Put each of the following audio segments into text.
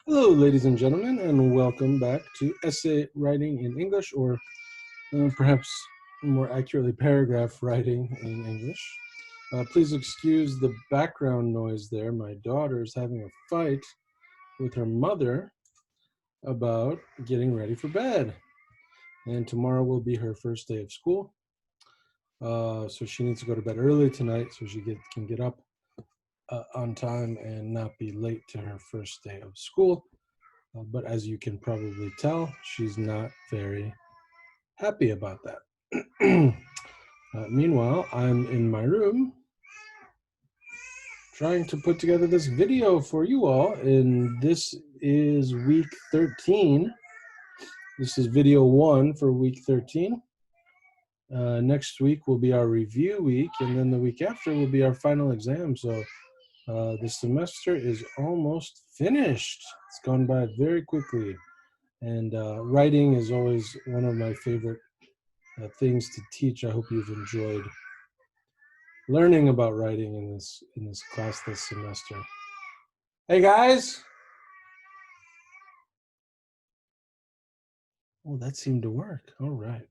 Hello, ladies and gentlemen, and welcome back to Essay Writing in English, or perhaps more accurately, paragraph writing in English. Please excuse the background noise there. My daughter's having a fight with her mother about getting ready for bed. And tomorrow will be her first day of school. So she needs to go to bed early tonight so she can get up on time and not be late to her first day of school. But as you can probably tell, she's not very happy about that. Meanwhile, I'm in my room trying to put together this video for you all, and this is week 13. This is video 1 for week 13. Next week will be our review week, and then the week after will be our final exam. So the semester is almost finished. It's gone by very quickly. And writing is always one of my favorite things to teach. I hope you've enjoyed learning about writing in this class this semester. Hey guys! Oh, that seemed to work. All right.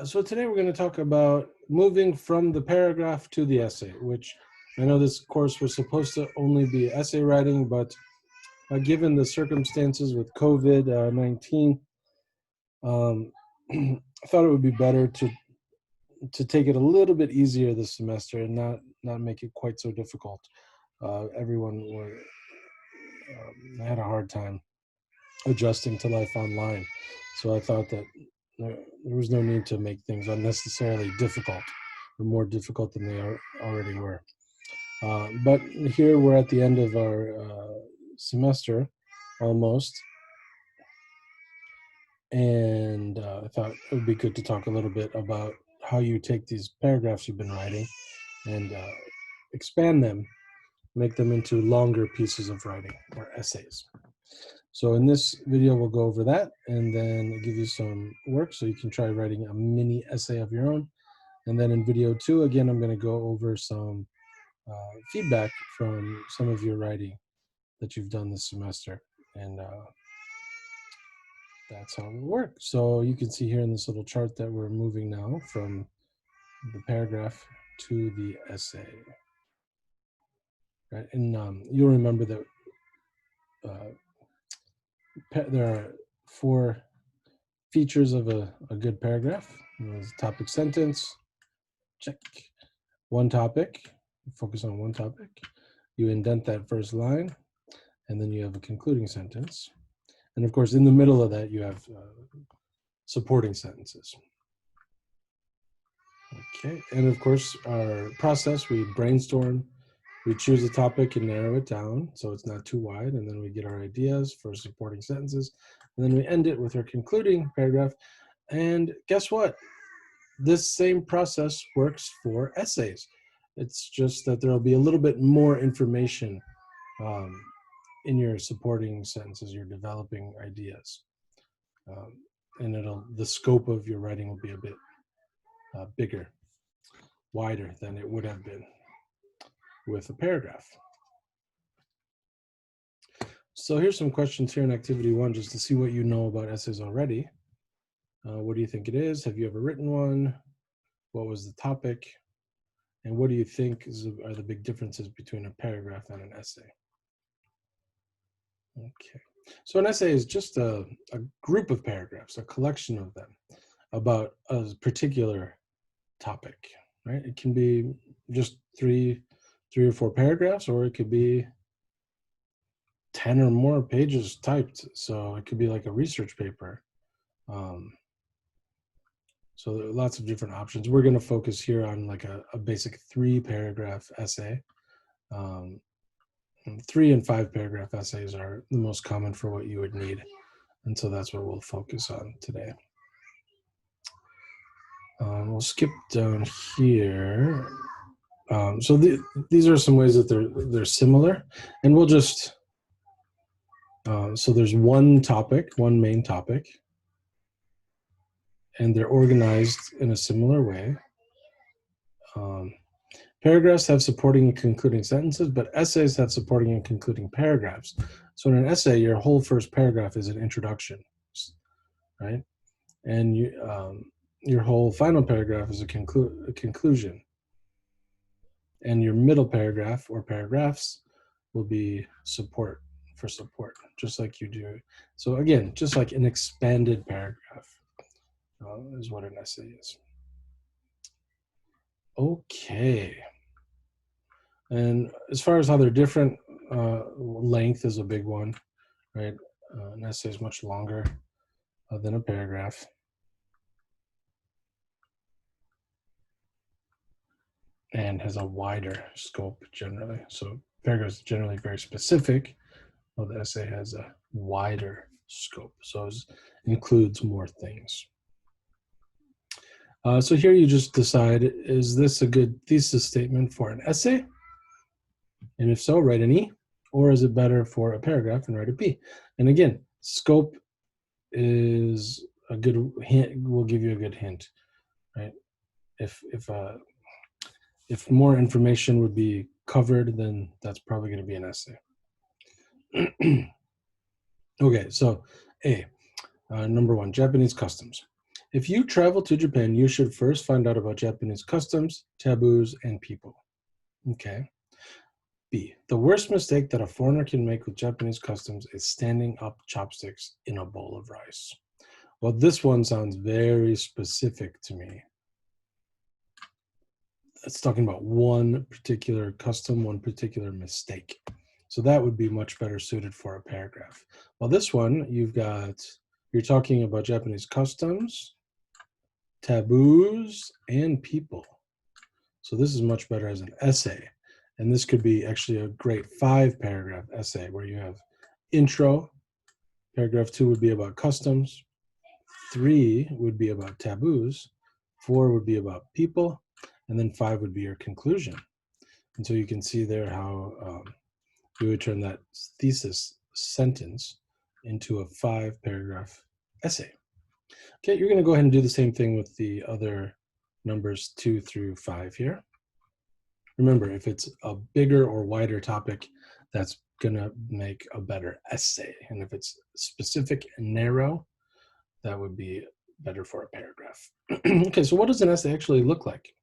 So today we're going to talk about moving from the paragraph to the essay, which I know this course was supposed to only be essay writing, but given the circumstances with COVID-19, I thought it would be better to take it a little bit easier this semester and not make it quite so difficult. Everyone had a hard time adjusting to life online, so I thought that there was no need to make things unnecessarily difficult or more difficult than they already were. But here we're at the end of our semester almost, and I thought it would be good to talk a little bit about how you take these paragraphs you've been writing and expand them, make them into longer pieces of writing or essays. So in this video, we'll go over that and then give you some work so you can try writing a mini essay of your own. And then in video 2, again, I'm going to go over some feedback from some of your writing that you've done this semester. And that's how it works. So you can see here in this little chart that we're moving now from the paragraph to the essay. Right? And you'll remember that there are 4 features of a good paragraph. There's a topic sentence, check. One topic, focus on one topic. You indent that first line, and then you have a concluding sentence. And of course, in the middle of that, you have supporting sentences. Okay, and of course, our process, we brainstorm, we choose a topic and narrow it down so it's not too wide, and then we get our ideas for supporting sentences, and then we end it with our concluding paragraph. And guess what? This same process works for essays. It's just that there'll be a little bit more information in your supporting sentences, your developing ideas. And the scope of your writing will be a bit bigger, wider than it would have been with a paragraph. So here's some questions here in activity 1, just to see what you know about essays already. What do you think it is? Have you ever written one? What was the topic? And what do you think are the big differences between a paragraph and an essay? Okay, so an essay is just a group of paragraphs, a collection of them about a particular topic, right? It can be just three or 4 paragraphs, or it could be 10 or more pages typed. So it could be like a research paper. So there are lots of different options. We're going to focus here on like a basic 3-paragraph essay. 3 and 5 paragraph essays are the most common for what you would need. And so that's what we'll focus on today. We'll skip down here. So these are some ways that they're similar. And we'll just, so there's one topic, one main topic. And they're organized in a similar way. Paragraphs have supporting and concluding sentences, but essays have supporting and concluding paragraphs. So in an essay, your whole first paragraph is an introduction, right? And your whole final paragraph is a conclusion. And your middle paragraph or paragraphs will be support, just like you do. So again, just like an expanded paragraph is what an essay is. Okay. And as far as how they're different, length is a big one, right? An essay is much longer than a paragraph. And has a wider scope generally. So paragraph is generally very specific, while the essay has a wider scope. So it includes more things. So here you just decide, is this a good thesis statement for an essay? And if so, write an E. Or is it better for a paragraph and write a P? And again, scope is a good hint, will give you a good hint, right? If more information would be covered, then that's probably going to be an essay. Okay, so A, number one, Japanese customs. If you travel to Japan, you should first find out about Japanese customs, taboos, and people. Okay. B, the worst mistake that a foreigner can make with Japanese customs is standing up chopsticks in a bowl of rice. Well, this one sounds very specific to me. It's talking about one particular custom, one particular mistake. So that would be much better suited for a paragraph. Well, this one, you're talking about Japanese customs, taboos, and people. So this is much better as an essay. And this could be actually a great 5-paragraph essay where you have intro, paragraph 2 would be about customs, 3 would be about taboos, 4 would be about people, and then 5 would be your conclusion. And so you can see there how you would turn that thesis sentence into a 5-paragraph essay. Okay, you're going to go ahead and do the same thing with the other numbers 2 through 5 here. Remember, if it's a bigger or wider topic, that's going to make a better essay. And if it's specific and narrow, that would be better for a paragraph. Okay, so what does an essay actually look like?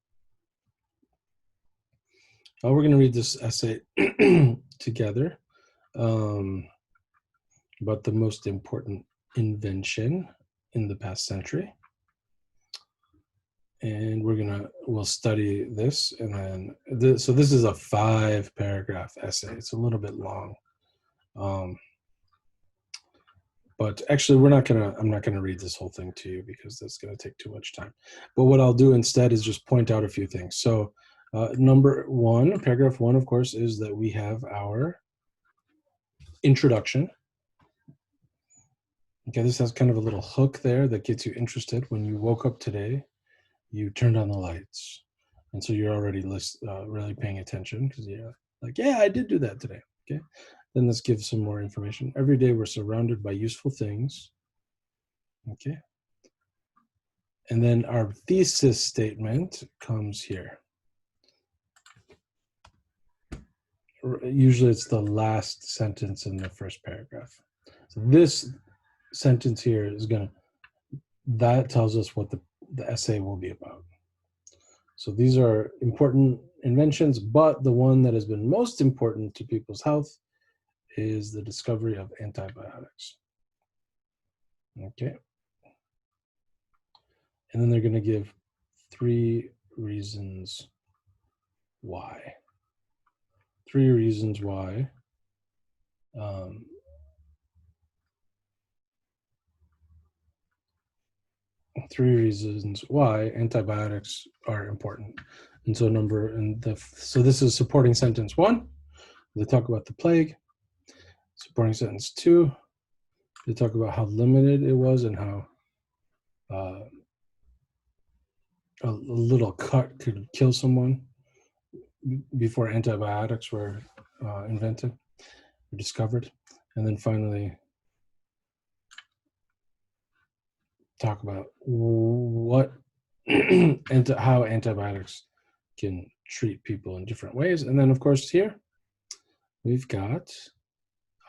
We're going to read this essay together about the most important invention in the past century. And we'll study this, and then so this is a 5-paragraph essay. It's a little bit long, but actually I'm not gonna read this whole thing to you because that's gonna take too much time. But what I'll do instead is just point out a few things. So number 1, paragraph 1, of course, is that we have our introduction. Okay, this has kind of a little hook there that gets you interested. When you woke up today, you turned on the lights, and so you're already really paying attention because you're like, yeah, I did do that today. Okay, then let's give some more information. Every day we're surrounded by useful things. Okay, and then our thesis statement comes here. Usually it's the last sentence in the first paragraph. So this sentence here that tells us what the essay will be about. So these are important inventions, but the one that has been most important to people's health is the discovery of antibiotics. Okay. And then they're going to give 3 reasons why. 3 reasons why. 3 reasons why antibiotics are important. And so so this is supporting sentence 1. They talk about the plague. Supporting sentence 2, they talk about how limited it was and how a little cut could kill someone before antibiotics were invented or discovered. And then finally, talk about what and how antibiotics can treat people in different ways. And then, of course, here we've got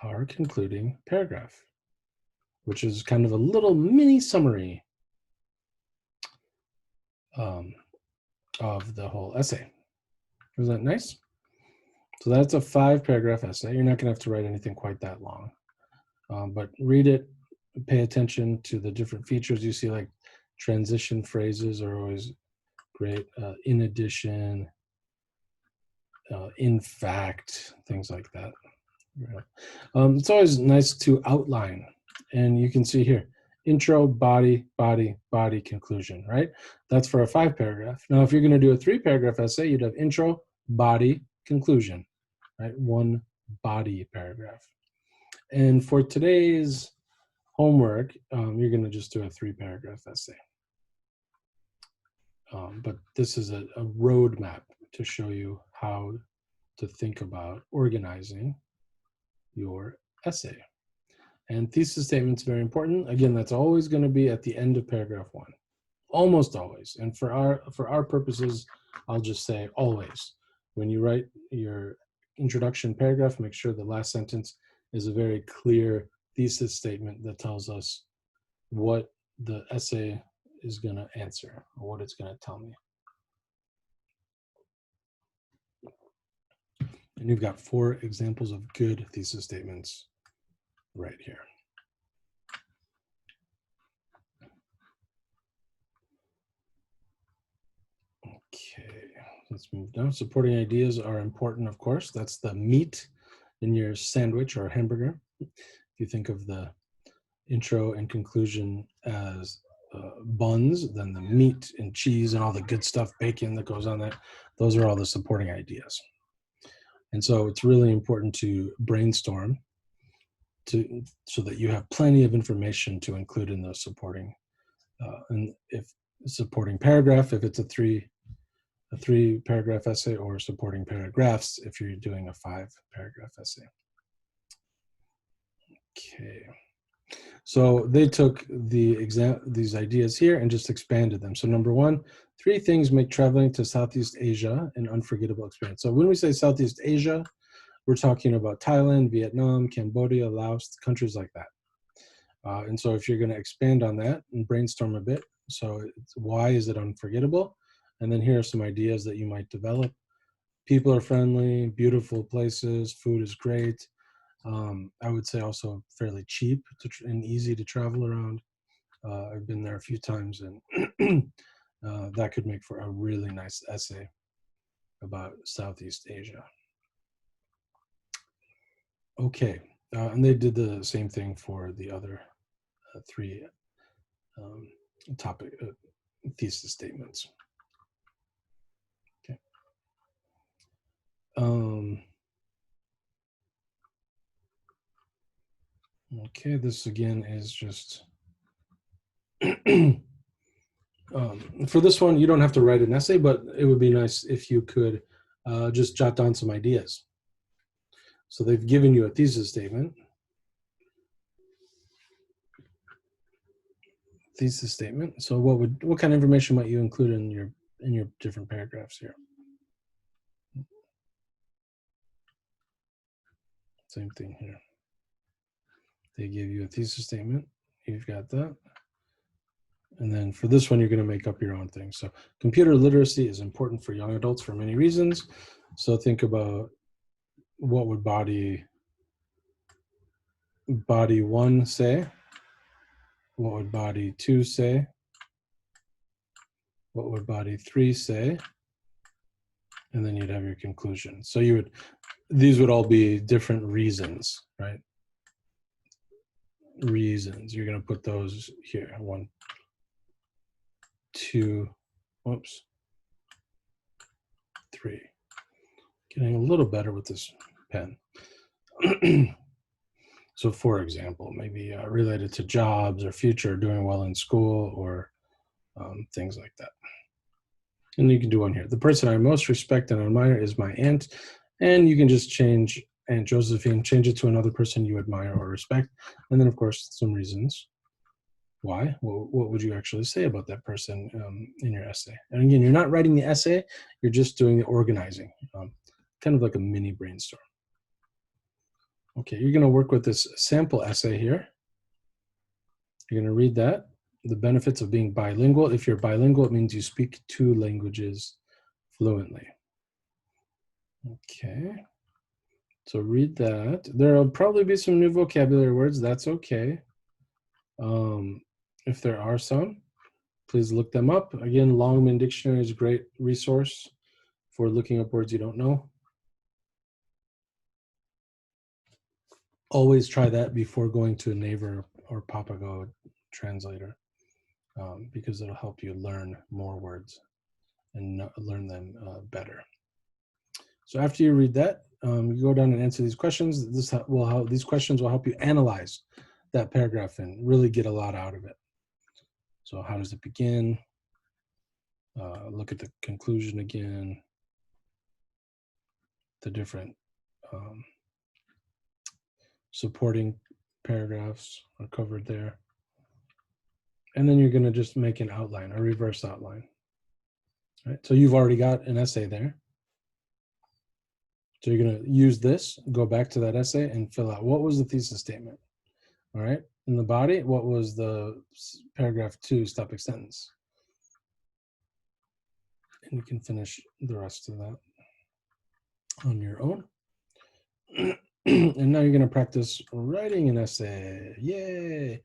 our concluding paragraph, which is kind of a little mini summary of the whole essay. Isn't that nice? So that's a 5-paragraph essay. You're not going to have to write anything quite that long, but read it, pay attention to the different features you see, like transition phrases are always great. In addition, in fact, things like that. It's always nice to outline, and you can see here, intro, body, body, body, conclusion, right? That's for a 5-paragraph. Now, if you're going to do a 3-paragraph essay, you'd have intro, body, conclusion, right? 1 body paragraph. And for today's homework, you're going to just do a 3-paragraph essay. But this is a roadmap to show you how to think about organizing your essay. And thesis statement's very important. Again, that's always going to be at the end of paragraph 1, almost always. And for our purposes, I'll just say always. When you write your introduction paragraph, make sure the last sentence is a very clear thesis statement that tells us what the essay is going to answer, or what it's going to tell me. And you've got 4 examples of good thesis statements right here. Okay, let's move down. Supporting ideas are important, of course. That's the meat in your sandwich or hamburger. If you think of the intro and conclusion as buns, then the meat and cheese and all the good stuff, bacon that goes on that, those are all the supporting ideas. And so it's really important to brainstorm so that you have plenty of information to include in those supporting, and if supporting paragraph, if it's a 3-paragraph essay, or supporting paragraphs if you're doing a 5-paragraph essay. Okay. So they took these ideas here and just expanded them. So number 1, 3 things make traveling to Southeast Asia an unforgettable experience. So when we say Southeast Asia, we're talking about Thailand, Vietnam, Cambodia, Laos, countries like that. And so if you're going to expand on that and brainstorm a bit, so why is it unforgettable? And then here are some ideas that you might develop. People are friendly, beautiful places, food is great. I would say also fairly cheap and easy to travel around. I've been there a few times, and that could make for a really nice essay about Southeast Asia. Okay, and they did the same thing for the other 3 topic thesis statements. Okay. Okay, this again is just, for this one, you don't have to write an essay, but it would be nice if you could just jot down some ideas. So they've given you a thesis statement. Thesis statement. So what kind of information might you include in your different paragraphs here? Same thing here. They give you a thesis statement. You've got that. And then for this one, you're going to make up your own thing. So computer literacy is important for young adults for many reasons. So think about what would body 1 say? What would body 2 say? What would body 3 say? And then you'd have your conclusion. So these would all be different reasons, right? Reasons. You're going to put those here. 1, 2, whoops, 3. Getting a little better with this pen. So for example, maybe related to jobs or future, doing well in school, or things like that. And you can do one here. The person I most respect and admire is my aunt. And you can just change Aunt Josephine, change it to another person you admire or respect. And then of course, some reasons. Why? What would you actually say about that person in your essay? And again, you're not writing the essay, you're just doing the organizing, kind of like a mini brainstorm. Okay, you're going to work with this sample essay here. You're going to read that. The benefits of being bilingual. If you're bilingual, it means you speak 2 languages fluently. Okay. So read that. There'll probably be some new vocabulary words. That's okay. If there are some, please look them up. Again, Longman Dictionary is a great resource for looking up words you don't know. Always try that before going to a Naver or Papago translator, because it'll help you learn more words and learn them better. So after you read that, you go down and answer these questions. These questions will help you analyze that paragraph and really get a lot out of it. So how does it begin? Look at the conclusion again. The different supporting paragraphs are covered there. And then you're going to just make an outline, a reverse outline. Right? So you've already got an essay there. So you're going to use this, go back to that essay and fill out what was the thesis statement. All right. In the body, what was the paragraph 2 topic sentence? And you can finish the rest of that on your own. And now you're going to practice writing an essay. Yay.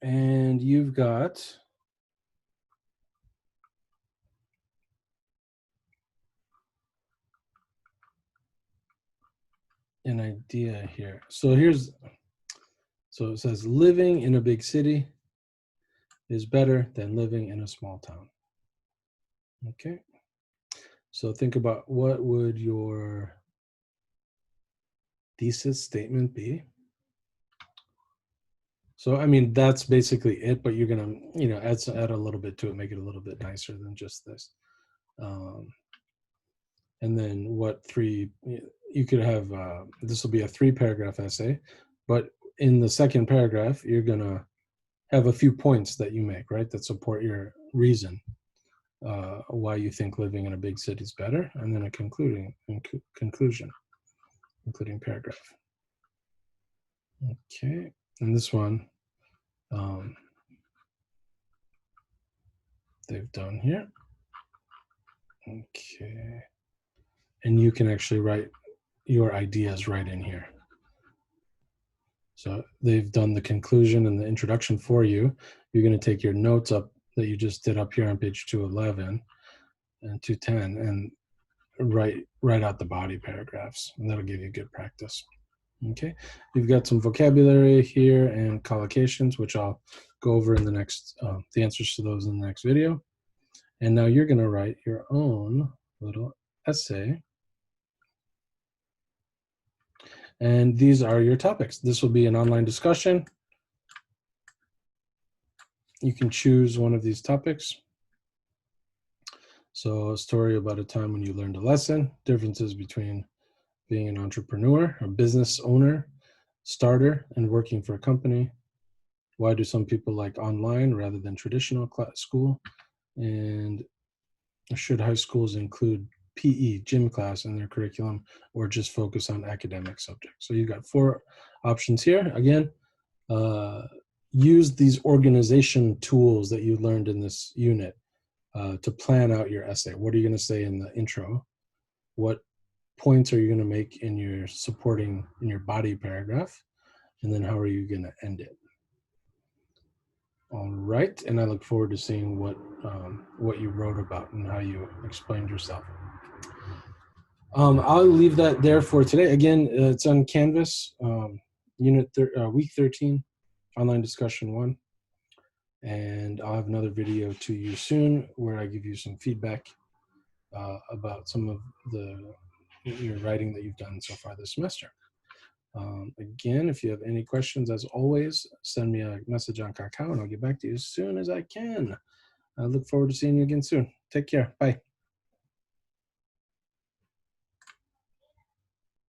And you've got an idea here. So it says living in a big city is better than living in a small town. Okay. So think about what would your thesis statement be? So, I mean, that's basically it, but you're going to, add a little bit to it, make it a little bit nicer than just this. And then you could have, this will be a 3-paragraph essay, but in the second paragraph, you're going to have a few points that you make, right, that support your reason why you think living in a big city is better, and then a concluding paragraph. Okay, and this one they've done here. Okay, and you can actually write your ideas right in here. So they've done the conclusion and the introduction for you. You're going to take your notes up that you just did up here on page 211 and 210 and write out the body paragraphs, and that'll give you good practice. Okay, you've got some vocabulary here and collocations, which I'll go over in the next, the answers to those in the next video. And now you're going to write your own little essay. And these are your topics. This will be an online discussion. You can choose one of these topics. So a story about a time when you learned a lesson, differences between being an entrepreneur, a business owner, starter, and working for a company. Why do some people like online rather than traditional school? And should high schools include PE, gym class, in their curriculum, or just focus on academic subjects? So you've got 4 options here. Again, use these organization tools that you learned in this unit to plan out your essay. What are you going to say in the intro? What points are you going to make in your body paragraph? And then how are you going to end it? All right, and I look forward to seeing what you wrote about and how you explained yourself. I'll leave that there for today. Again, it's on Canvas, week 13, online discussion 1. And I'll have another video to you soon where I give you some feedback about some of your writing that you've done so far this semester. Again, if you have any questions, as always, send me a message on Kakao and I'll get back to you as soon as I can. I look forward to seeing you again soon. Take care. Bye.